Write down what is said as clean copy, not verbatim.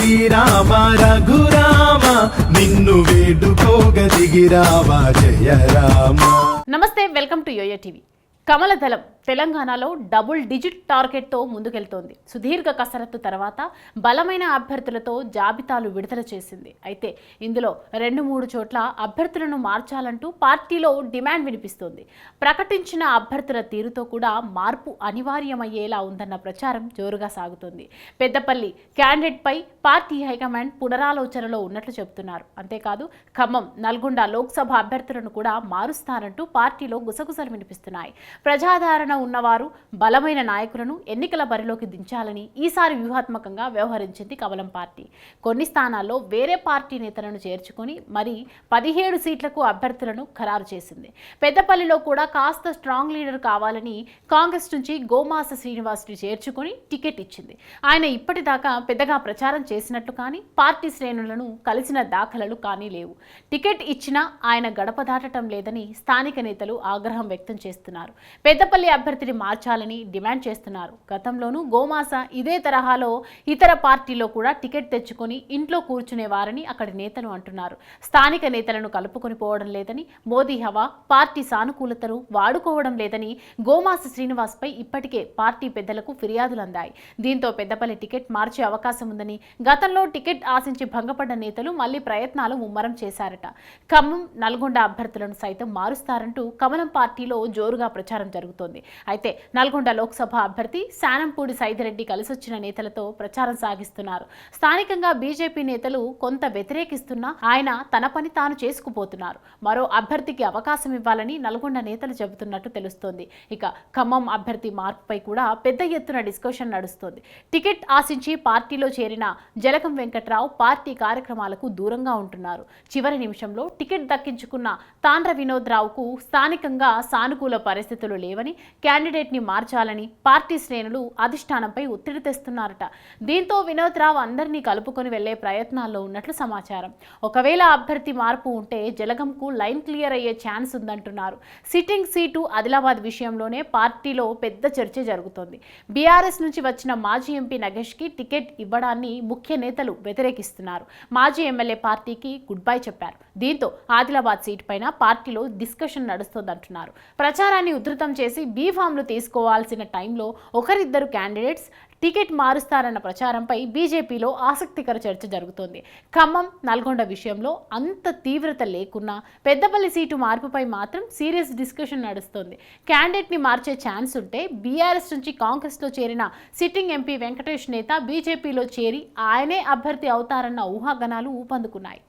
శ్రీరామ రఘురామ నిన్ను వేడుకోగ దిగిరావా జయ రామ. నమస్తే, welcome to yo-yo TV. కమల దళం తెలంగాణలో డబుల్ డిజిట్ టార్గెట్తో ముందుకెళ్తోంది. సుదీర్ఘ కసరత్తు తర్వాత బలమైన అభ్యర్థులతో జాబితాలు విడుదల చేసింది. అయితే ఇందులో 2-3 చోట్ల అభ్యర్థులను మార్చాలంటూ పార్టీలో డిమాండ్ వినిపిస్తోంది. ప్రకటించిన అభ్యర్థుల తీరుతో కూడా మార్పు అనివార్యమయ్యేలా ఉందన్న ప్రచారం జోరుగా సాగుతోంది. పెద్దపల్లి క్యాండిడేట్పై పార్టీ హైకమాండ్ పునరాలోచనలో ఉన్నట్లు చెబుతున్నారు. అంతేకాదు ఖమ్మం, నల్గొండ లోక్సభ అభ్యర్థులను కూడా మారుస్తారంటూ పార్టీలో గుసగుసలు వినిపిస్తున్నాయి. ప్రజాదరణ ఉన్నవారు, బలమైన నాయకులను ఎన్నికల బరిలోకి దించాలని ఈసారి వ్యూహాత్మకంగా వ్యవహరించింది కమలం పార్టీ. కొన్ని స్థానాల్లో వేరే పార్టీ నేతలను చేర్చుకొని మరి 17 సీట్లకు అభ్యర్థులను ఖరారు చేసింది. పెద్దపల్లిలో కూడా కాస్త స్ట్రాంగ్ లీడర్ కావాలని కాంగ్రెస్ నుంచి గోమాస శ్రీనివాస్ని చేర్చుకొని టికెట్ ఇచ్చింది. ఆయన ఇప్పటిదాకా పెద్దగా ప్రచారం చేసినట్లు కానీ పార్టీ శ్రేణులను కలిసిన దాఖలాలు కానీ లేవు. టికెట్ ఇచ్చినా ఆయన గడప దాటడం లేదని స్థానిక నేతలు ఆగ్రహం వ్యక్తం చేస్తున్నారు. పెద్దపల్లి అభ్యర్థిని మార్చాలని డిమాండ్ చేస్తున్నారు. గతంలోనూ గోమాస ఇదే తరహాలో ఇతర పార్టీలో కూడా టికెట్ తెచ్చుకొని ఇంట్లో కూర్చునేవారని అక్కడి నేతలు అంటున్నారు. స్థానిక నేతలను కలుపుకొని పోవడం లేదని, మోదీ హవా పార్టీ సానుకూలతను వాడుకోవడం లేదని గోమాస శ్రీనివాస్పై ఇప్పటికే పార్టీ పెద్దలకు ఫిర్యాదులు అందాయి. దీంతో పెద్దపల్లి టికెట్ మార్చే అవకాశం ఉందని, గతంలో టికెట్ ఆశించి భంగపడ్డ నేతలు మళ్లీ ప్రయత్నాలు ముమ్మరం చేశారట. ఖమ్మం, నల్గొండ అభ్యర్థులను సైతం మారుస్తారంటూ కమలం పార్టీలో జోరుగా ప్రచారం జరుగుతోంది. అయితే నల్గొండ లోక్సభ అభ్యర్థి శానంపూడి సైదిరెడ్డి కలిసొచ్చిన నేతలతో ప్రచారం సాగిస్తున్నారు. స్థానికంగా బీజేపీ నేతలు కొంత వ్యతిరేకిస్తున్నా ఆయన తన పని తాను చేసుకుపోతున్నారు. మరో అభ్యర్థికి అవకాశం ఇవ్వాలని నల్గొండ నేతలు చెబుతున్నట్టు తెలుస్తోంది. ఇక ఖమ్మం అభ్యర్థి మార్పుపై కూడా పెద్ద ఎత్తున డిస్కషన్ నడుస్తోంది. టికెట్ ఆశించి పార్టీలో చేరిన జలగం వెంకట్రావు పార్టీ కార్యక్రమాలకు దూరంగా ఉంటున్నారు. చివరి నిమిషంలో టికెట్ దక్కించుకున్న తాండ్ర వినోద్ రావుకు స్థానికంగా సానుకూల పరిస్థితులు లేవని, క్యాండిడేట్ ని మార్చాలని పార్టీ శ్రేణులు అధిష్టానంపై ఒత్తిడి తెస్తున్నారట. దీంతో వినోద్ రావు అందరినీ కలుపుకొని వెళ్లే ప్రయత్నాల్లో ఉన్నట్లు సమాచారం. ఒకవేళ అభ్యర్థి మార్పు ఉంటే జలగంకు లైన్ క్లియర్ అయ్యే ఛాన్స్ ఉందంటున్నారు. సిట్టింగ్ సీటు ఆదిలాబాద్ విషయంలోనే పార్టీలో పెద్ద చర్చ జరుగుతోంది. బీఆర్ఎస్ నుంచి వచ్చిన మాజీ ఎంపీ నగేష్ కి టికెట్ ఇవ్వడాన్ని ముఖ్య నేతలు వ్యతిరేకిస్తున్నారు. మాజీ ఎమ్మెల్యే పార్టీకి గుడ్ బై చెప్పారు. దీంతో ఆదిలాబాద్ సీట్ పైన పార్టీలో డిస్కషన్ నడుస్తోందంటున్నారు. ప్రచారాన్ని ఉధృతం చేసి బీఫామ్లు తీసుకోవాల్సిన టైంలో ఒకరిద్దరు క్యాండిడేట్స్ టికెట్ మారుస్తారన్న ప్రచారంపై బీజేపీలో ఆసక్తికర చర్చ జరుగుతోంది. ఖమ్మం, నల్గొండ విషయంలో అంత తీవ్రత లేకున్నా పెద్దపల్లి సీటు మార్పుపై మాత్రం సీరియస్ డిస్కషన్ నడుస్తోంది. క్యాండిడేట్ని మార్చే ఛాన్స్ ఉంటే బీఆర్ఎస్ నుంచి కాంగ్రెస్లో చేరిన సిట్టింగ్ ఎంపీ వెంకటేష్ నేత బీజేపీలో చేరి ఆయనే అభ్యర్థి అవుతారన్న ఊహాగానాలు ఊపందుకున్నాయి.